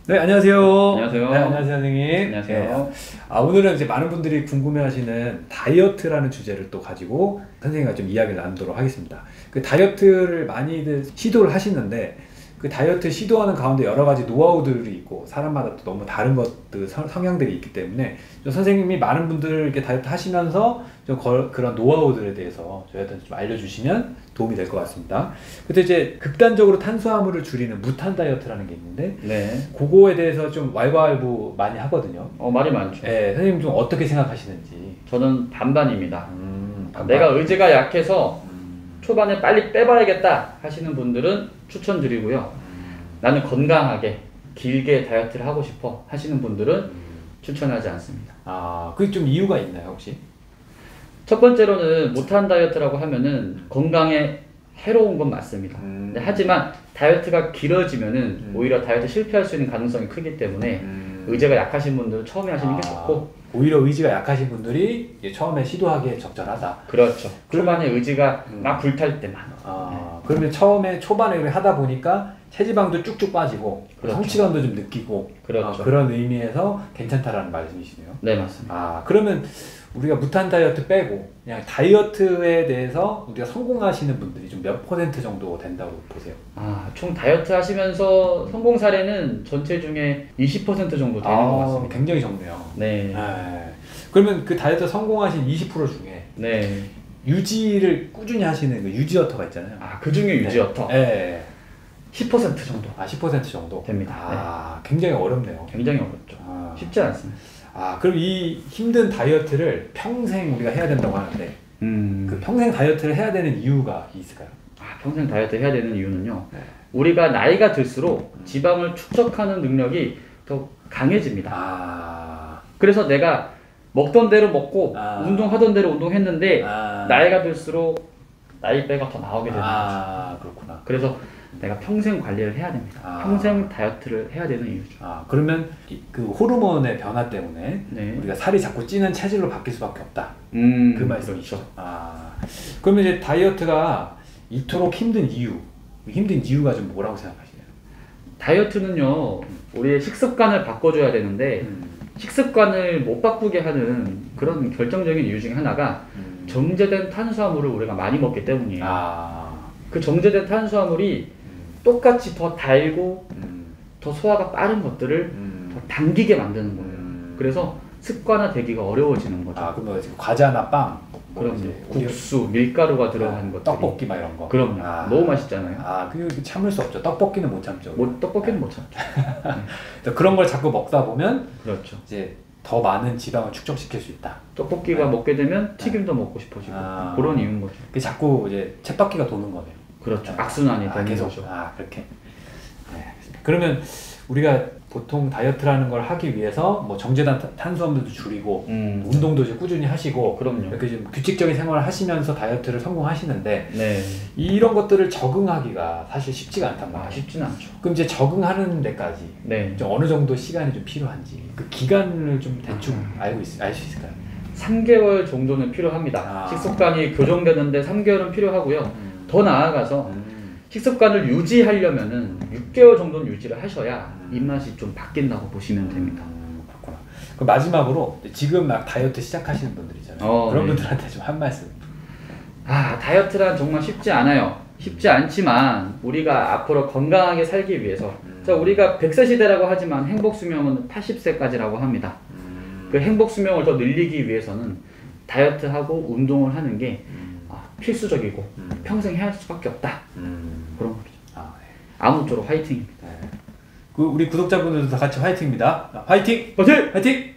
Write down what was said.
네, 안녕하세요. 안녕하세요. 네, 안녕하세요, 선생님. 안녕하세요. 네. 오늘은 이제 많은 분들이 궁금해하시는 다이어트라는 주제를 또 가지고 선생님과 좀 이야기를 나누도록 하겠습니다. 그 다이어트를 많이들 시도를 하시는데 그 다이어트 시도하는 가운데 여러 가지 노하우들이 있고 사람마다 또 너무 다른 것들 성향들이 있기 때문에 선생님이 많은 분들께 다이어트 하시면서 좀 그런 노하우들에 대해서 저희한테 좀 알려주시면 도움이 될 것 같습니다. 근데 이제 극단적으로 탄수화물을 줄이는 무탄 다이어트라는 게 있는데 네. 그거에 대해서 좀 왈가왈부 많이 하거든요. 말이 많죠. 네, 선생님 좀 어떻게 생각하시는지. 저는 반반입니다. 반반. 내가 의지가 약해서 초반에 빨리 빼봐야겠다 하시는 분들은 추천드리고요. 나는 건강하게 길게 다이어트를 하고 싶어 하시는 분들은 추천하지 않습니다. 그게 좀 이유가 있나요, 혹시? 첫 번째로는 무탄 다이어트라고 하면은 건강에 해로운 건 맞습니다. 하지만 다이어트가 길어지면은 오히려 다이어트 실패할 수 있는 가능성이 크기 때문에 의지가 약하신 분들은 처음에 하시는 게 좋고, 오히려 의지가 약하신 분들이 처음에 시도하기에 적절하다. 그렇죠. 초반에 의지가 막 불탈 때만. 그러면 초반에 하다 보니까 체지방도 쭉쭉 빠지고 그렇죠. 성취감도 좀 느끼고 그렇죠. 그런 의미에서 괜찮다라는 말씀이시네요. 네, 맞습니다. 그러면 우리가 무탄 다이어트 빼고 그냥 다이어트에 대해서 우리가 성공하시는 분들이 좀 몇 퍼센트 정도 된다고 보세요? 총 다이어트 하시면서 성공 사례는 전체 중에 20% 정도 되는 것 같습니다. 굉장히 적네요. 네. 그러면 그 다이어트 성공하신 20% 중에 네. 유지를 꾸준히 하시는 그 유지어터가 있잖아요. 그 중에 유지어터? 네. 10% 정도. 10% 정도? 됩니다. 굉장히 어렵네요. 굉장히 어렵죠. 쉽지 않습니다. 그럼 이 힘든 다이어트를 평생 우리가 해야 된다고 하는데 그 평생 다이어트를 해야 되는 이유가 있을까요? 평생 다이어트 해야 되는 이유는요. 우리가 나이가 들수록 지방을 축적하는 능력이 더 강해집니다. 그래서 내가 먹던 대로 먹고 운동하던 대로 운동했는데 나이가 들수록 나이배가 더 나오게 되는 거죠. 그렇구나. 그래서 내가 평생 관리를 해야 됩니다. 평생 다이어트를 해야 되는 이유죠. 그러면 그 호르몬의 변화 때문에 우리가 살이 자꾸 찌는 체질로 바뀔 수밖에 없다. 그 말씀이죠. 그렇죠. 그러면 이제 다이어트가 이토록 힘든 이유가 좀 뭐라고 생각하시나요? 다이어트는요, 우리의 식습관을 바꿔줘야 되는데 식습관을 못 바꾸게 하는 그런 결정적인 이유 중에 하나가 정제된 탄수화물을 우리가 많이 먹기 때문이에요. 그 정제된 탄수화물이 똑같이 더 달고 더 소화가 빠른 것들을 더 당기게 만드는 거예요. 그래서 습관화되기가 어려워지는 거죠. 그러면 과자나 빵, 그럼 국수, 밀가루가 들어간 것들, 떡볶이 막 이런 거. 그럼요. 너무 맛있잖아요. 그거 참을 수 없죠. 떡볶이는 못 참죠. 떡볶이는 못 참죠. 그런 걸 자꾸 먹다 보면 그렇죠. 이제 더 많은 지방을 축적시킬 수 있다. 떡볶이가 먹게 되면 튀김도 먹고 싶어지고 그런 이유인 거죠. 자꾸 이제 쳇바퀴가 도는 거네요. 그렇죠. 악순환이 되는 계속. 거죠. 그렇게. 그러면 우리가 보통 다이어트라는 걸 하기 위해서 뭐 정제된 탄수화물도 줄이고 운동도 이제 꾸준히 하시고 그럼요. 이렇게 좀 규칙적인 생활을 하시면서 다이어트를 성공하시는데 네. 이런 것들을 적응하기가 사실 쉽지가 않단 말이에요. 쉽지는 않죠. 그럼 이제 적응하는 데까지 좀 어느 정도 시간이 좀 필요한지 그 기간을 좀 대충 알 수 있을까요? 3개월 정도는 필요합니다. 식습관이 교정되는데 3개월은 필요하고요. 더 나아가서 식습관을 유지하려면은 6개월 정도는 유지를 하셔야 입맛이 좀 바뀐다고 보시면 됩니다. 그렇구나. 그럼 마지막으로 지금 막 다이어트 시작하시는 분들 있잖아요. 그런 분들한테 좀 한 말씀. 다이어트란 정말 쉽지 않아요. 쉽지 않지만 우리가 앞으로 건강하게 살기 위해서 우리가 100세 시대라고 하지만 행복 수명은 80세까지라고 합니다. 그 행복 수명을 더 늘리기 위해서는 다이어트하고 운동을 하는 게 필수적이고 평생 해야 할 수밖에 없다. 그런 거죠. 아무쪼록 화이팅입니다. 우리 구독자분들도 다 같이 화이팅입니다. 화이팅! 화이팅! 화이팅!